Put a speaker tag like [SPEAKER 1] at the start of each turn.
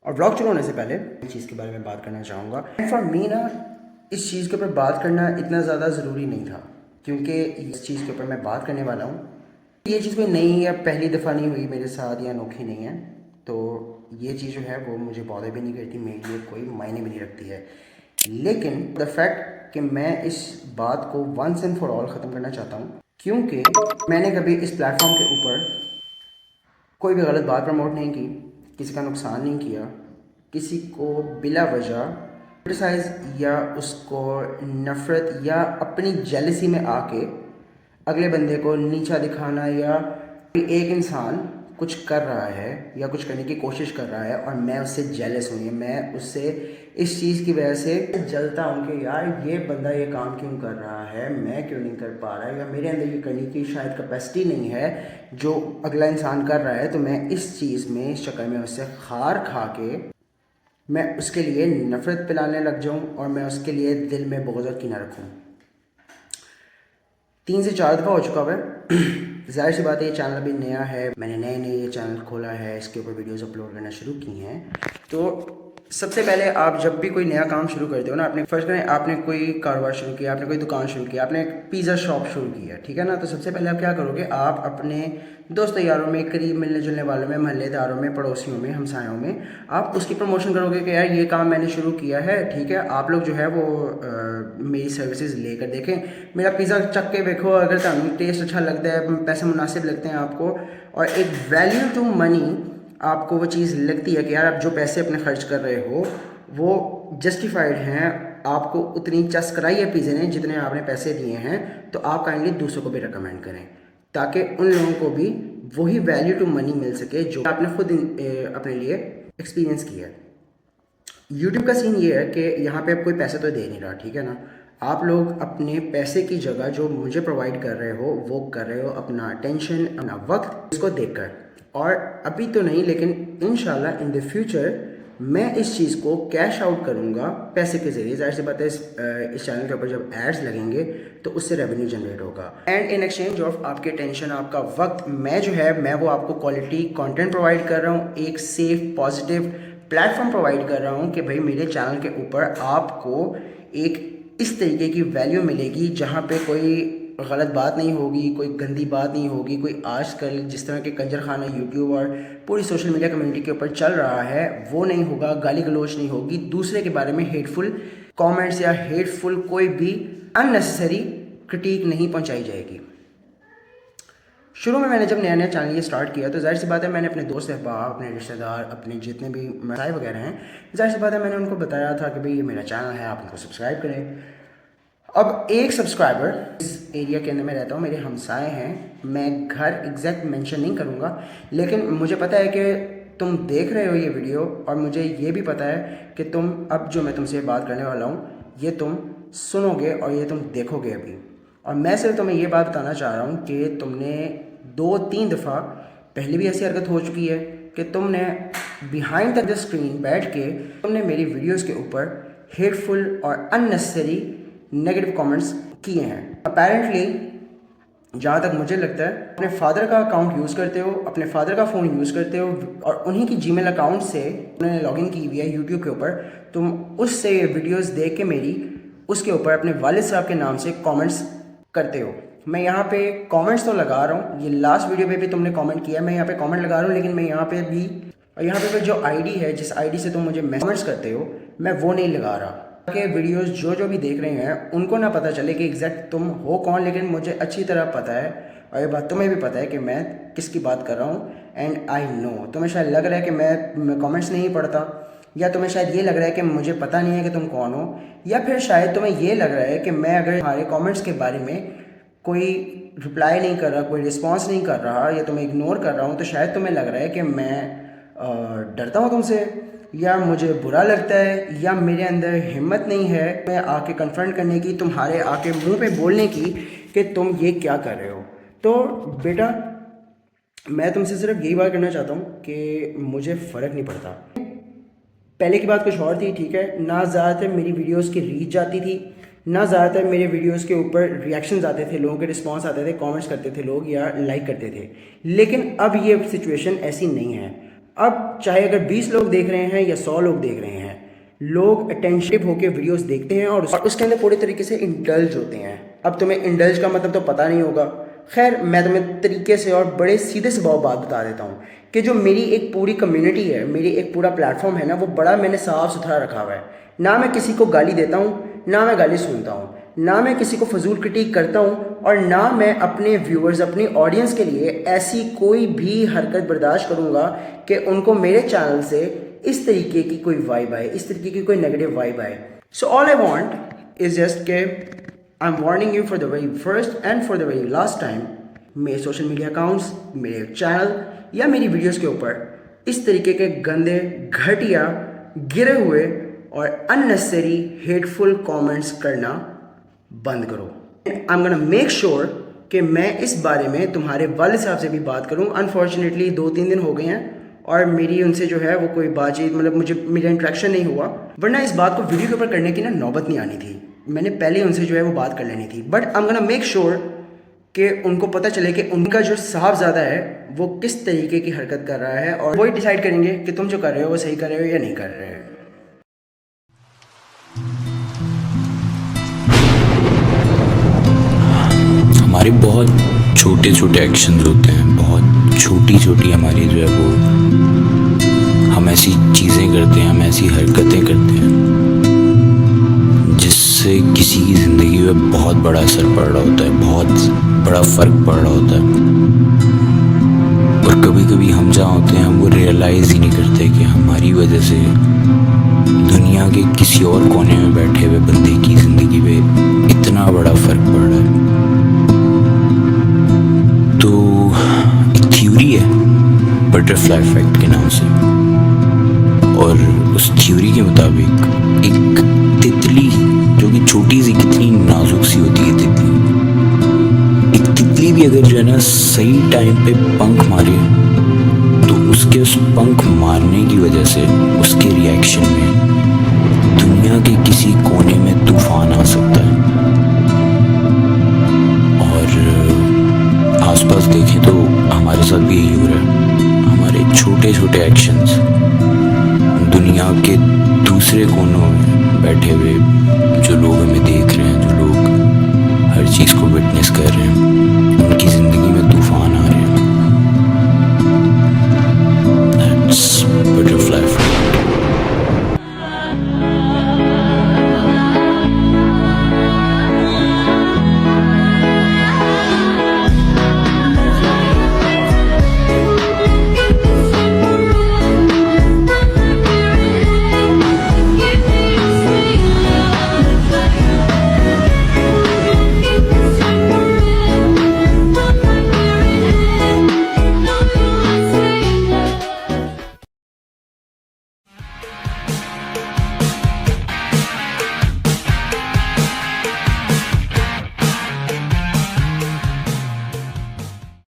[SPEAKER 1] और व्लॉग शुरू होने से पहले इस चीज़ के बारे में बात करना चाहूँगा। एंड फॉर मी ना, इस चीज़ के ऊपर बात करना इतना ज़्यादा ज़रूरी नहीं था, क्योंकि इस चीज़ के ऊपर मैं बात करने वाला हूँ। ये चीज़ कोई नई या पहली दफ़ा नहीं हुई मेरे साथ या अनोखी नहीं है, तो ये चीज़ जो है वो मुझे बॉदर भी नहीं करती, मेरे लिए कोई मायने भी नहीं रखती है। लेकिन द फैक्ट कि मैं इस बात को वंस एंड फॉर ऑल ख़त्म करना चाहता हूँ, क्योंकि मैंने कभी इस प्लेटफॉर्म के ऊपर कोई भी गलत बात प्रमोट नहीं की, किसी का नुकसान नहीं किया, किसी को बिला वजह क्रिटिसाइज या उसको नफ़रत या अपनी जेलसी में आके अगले बंदे को नीचा दिखाना, या एक इंसान कुछ कर रहा है या कुछ करने की कोशिश कर रहा है और मैं उससे जेलस हूँ, मैं उससे इस चीज़ की वजह से जलता हूँ कि यार ये बंदा ये काम क्यों कर रहा है, मैं क्यों नहीं कर पा रहा, या मेरे अंदर ये करने की शायद कैपेसिटी नहीं है जो अगला इंसान कर रहा है, तो मैं इस चीज़ में इस चक्कर में उससे खार खा के मैं उसके लिए नफ़रत पिलाने लग जाऊँ और मैं उसके लिए दिल में बहुत ज़्यादा कीना रखूँ। 3 से 4 दफ़ा हो चुका है। ज़ाहिर सी बात है ये चैनल अभी नया है, मैंने नए नए ये चैनल खोला है, इसके ऊपर वीडियोस अपलोड करना शुरू की हैं। तो सबसे पहले आप जब भी कोई नया काम शुरू करते हो ना, आपने फर्स्ट करें, आपने कोई कारोबार शुरू किया, आपने कोई दुकान शुरू किया, आपने एक पिज़्ज़ा शॉप शुरू किया, ठीक है ना। तो सबसे पहले आप क्या करोगे, आप अपने दोस्तों यारों में, करीब मिलने जुलने वालों में, महल्लेदारों में, पड़ोसियों में, हमसायों में आप उसकी प्रमोशन करोगे कि यार ये काम मैंने शुरू किया है, ठीक है, आप लोग जो है वो मेरी सर्विसेज लेकर देखें, मेरा पिज़्ज़ा चख के देखो, अगर ਤੁਹਾਨੂੰ टेस्ट अच्छा लगता है, पैसे मुनासिब लगते हैं आपको, और एक वैल्यू टू मनी आपको वो चीज़ लगती है कि यार आप जो पैसे अपने खर्च कर रहे हो वो जस्टिफाइड हैं, आपको उतनी चस्क कराई है पिज़्ज़े ने जितने आपने पैसे दिए हैं, तो आप काइंडली दूसरों को भी रिकमेंड करें, ताकि उन लोगों को भी वही वैल्यू टू मनी मिल सके जो आपने खुद अपने लिए एक्सपीरियंस किया है। यूट्यूब का सीन ये है कि यहाँ पे आप कोई पैसा तो दे नहीं रहा, ठीक है ना। आप लोग अपने पैसे की जगह जो मुझे प्रोवाइड कर रहे हो वो कर रहे हो अपना अटेंशन, अपना वक्त, इसको देखकर। और अभी तो नहीं, लेकिन इंशाल्लाह इन द फ्यूचर मैं इस चीज़ को कैश आउट करूँगा पैसे के ज़रिए। ज़ाहिर सी बात है इस चैनल के ऊपर जब एड्स लगेंगे तो उससे रेवेन्यू जनरेट होगा, एंड इन एक्सचेंज ऑफ आपके टेंशन, आपका वक्त, मैं जो है मैं वो आपको क्वालिटी कंटेंट प्रोवाइड कर रहा हूँ, एक सेफ पॉजिटिव प्लेटफॉर्म प्रोवाइड कर रहा हूँ कि भाई मेरे चैनल के ऊपर आपको एक इस तरीके की वैल्यू मिलेगी जहाँ पे कोई गलत बात नहीं होगी, कोई गंदी बात नहीं होगी, कोई आजकल जिस तरह के कंजर खाना यूट्यूब और पूरी सोशल मीडिया कम्युनिटी के ऊपर चल रहा है वो नहीं होगा, गाली गलोच नहीं होगी, दूसरे के बारे में हेटफुल कमेंट्स या हेटफुल कोई भी अननेसेसरी क्रिटिक नहीं पहुंचाई जाएगी। शुरू में मैंने जब नया नया चैनल ये स्टार्ट किया तो जाहिर सी बात है मैंने अपने दोस्त अहबाब, अपने रिश्तेदार, अपने जितने भी मसाई वगैरह हैं, जाहिर सी बात है मैंने उनको बताया था कि भाई ये मेरा चैनल है, आप उनको सब्सक्राइब करें। अब एक सब्सक्राइबर, इस एरिया के अंदर मैं रहता हूँ, मेरे हमसाए हैं, मैं घर एग्जैक्ट मेंशन नहीं करूँगा, लेकिन मुझे पता है कि तुम देख रहे हो ये वीडियो, और मुझे ये भी पता है कि तुम अब जो मैं तुमसे बात करने वाला हूँ ये तुम सुनोगे और ये तुम देखोगे अभी। और मैं सिर्फ तुम्हें ये बात बताना चाह रहा हूँ कि तुमने 2-3 दफ़ा पहले भी ऐसी हरकत हो चुकी है कि तुमने बिहाइंड द स्क्रीन बैठ के तुमने मेरी वीडियोस के ऊपर हेटफुल और अननेसेसरी नेगेटिव कमेंट्स किए हैं। अपेरेंटली जहाँ तक मुझे लगता है अपने फादर का अकाउंट यूज़ करते हो, अपने फादर का फ़ोन यूज़ करते हो, और उन्हीं की जीमेल अकाउंट से उन्होंने लॉगिन की हुई है यूट्यूब के ऊपर, तुम उससे वीडियोस देख के मेरी उसके ऊपर अपने वालिद साहब के नाम से कमेंट्स करते हो। मैं यहाँ पे कमेंट्स तो लगा रहा हूँ, ये लास्ट वीडियो पे भी तुमने कमेंट किया, मैं यहाँ पे कमेंट लगा रहा हूँ, लेकिन मैं यहाँ पे भी, और यहाँ पे जो आईडी है, जिस आईडी से तुम मुझे कमेंट्स करते हो, मैं वो नहीं लगा रहा, कि वीडियोस जो भी देख रहे हैं उनको ना पता चले कि एग्जैक्ट तुम हो कौन, लेकिन मुझे अच्छी तरह पता है, और ये बात तुम्हें भी पता है कि मैं किसकी बात कर रहा हूँ। एंड आई नो तुम्हें शायद लग रहा है कि मैं कमेंट्स नहीं पढ़ता, या तुम्हें शायद ये लग रहा है कि मुझे पता नहीं है कि तुम कौन हो, या फिर शायद तुम्हें ये लग रहा है कि मैं अगर तुम्हारे कमेंट्स के बारे में कोई रिप्लाई नहीं कर रहा, कोई रिस्पॉन्स नहीं कर रहा, या तुम्हें इग्नोर कर रहा हूँ, तो शायद तुम्हें लग रहा है कि मैं डरता हूँ तुमसे, या मुझे बुरा लगता है, या मेरे अंदर हिम्मत नहीं है मैं आके कन्फ्रंट करने की, तुम्हारे आके मुंह पे बोलने की कि तुम ये क्या कर रहे हो। तो बेटा मैं तुमसे सिर्फ यही बात करना चाहता हूँ कि मुझे फ़र्क नहीं पड़ता। पहले की बात कुछ और थी, ठीक है ना, ज़्यादातर मेरी वीडियोस की रीच जाती थी, ना ज़्यादातर मेरे वीडियोस के ऊपर रिएक्शंस आते थे, लोगों के रिस्पांस आते थे, कमेंट्स करते थे लोग या लाइक करते थे, लेकिन अब ये सिचुएशन ऐसी नहीं है। अब चाहे अगर 20 लोग देख रहे हैं या 100 लोग देख रहे हैं, लोग अटेंटिव होकर वीडियोस देखते हैं और उसके अंदर पूरे तरीके से इंडल्ज होते हैं। अब तुम्हें इंडल्ज का मतलब तो पता नहीं होगा। खैर, मैं तुम्हें तरीके से और बड़े सीधे स्वभाव बात बता देता हूँ कि जो मेरी एक पूरी कम्युनिटी है, मेरी एक पूरा प्लेटफॉर्म है ना, वो बड़ा मैंने साफ़ सुथरा रखा हुआ है। ना मैं किसी को गाली देता हूँ, ना मैं गाली सुनता हूँ, ना मैं किसी को फजूल क्रिटिक करता हूँ, और ना मैं अपने व्यूअर्स, अपनी ऑडियंस के लिए ऐसी कोई भी हरकत बर्दाश्त करूँगा कि उनको मेरे चैनल से इस तरीके की कोई वाइब आए, इस तरीके की कोई नेगेटिव वाइब आए। So all I want is just के I am warning you for the very first and for the very last time, मेरे सोशल मीडिया अकाउंट्स, मेरे चैनल या मेरी वीडियोस के ऊपर इस तरीके के गंदे, घटिया, गिरे हुए और अननेसेसरी हेटफुल कमेंट्स करना बंद करो। I am gonna make sure कि मैं इस बारे में तुम्हारे वालिद साहब से भी बात करूं। अनफॉर्चुनेटली 2-3 दिन हो गए हैं और मेरी उनसे जो है वो कोई बातचीत, मतलब मेरा इंट्रैक्शन नहीं हुआ, वरना इस बात को वीडियो के ऊपर करने की ना नौबत नहीं आनी थी। मैंने पहले उनसे जो है वो बात कर लेनी थी। But I am gonna make sure कि उनको पता चले कि उनका जो साहबजादा है वो किस तरीके की हरकत कर रहा है, और वही डिसाइड करेंगे कि तुम जो कर रहे हो वो सही कर रहे हो या नहीं कर रहे हो।
[SPEAKER 2] हमारे बहुत छोटे छोटे एक्शंस होते हैं, बहुत छोटी छोटी हमारी जो है वो, हम ऐसी चीज़ें करते हैं, हम ऐसी हरकतें करते हैं जिससे किसी की ज़िंदगी में बहुत बड़ा असर पड़ रहा होता है, बहुत बड़ा फ़र्क पड़ रहा होता है। और कभी कभी हम जहाँ होते हैं हम वो रियलाइज़ ही नहीं करते कि हमारी वजह से दुनिया के किसी और कोने में बैठे हुए बंदे की ज़िंदगी में इतना बड़ा फ़र्क पड़ रहा है। तो एक थ्योरी है बटरफ्लाई इफेक्ट के नाम से, और उस थ्योरी के मुताबिक एक तितली जो कि छोटी सी, कितनी नाजुक सी होती है तितली, एक तितली भी अगर जो है ना सही टाइम पे पंख मारे तो उसके उस पंख मारने की वजह से उसके रिएक्शन में दुनिया के किसी कोने में तूफान आ सकता है। और आसपास देखें तो हमारे साथ भी यही हो रहा है। हमारे छोटे छोटे एक्शंस दुनिया के दूसरे कोनों में बैठे हुए जो लोग हमें देख रहे हैं, जो लोग हर चीज़ को विटनेस कर रहे हैं,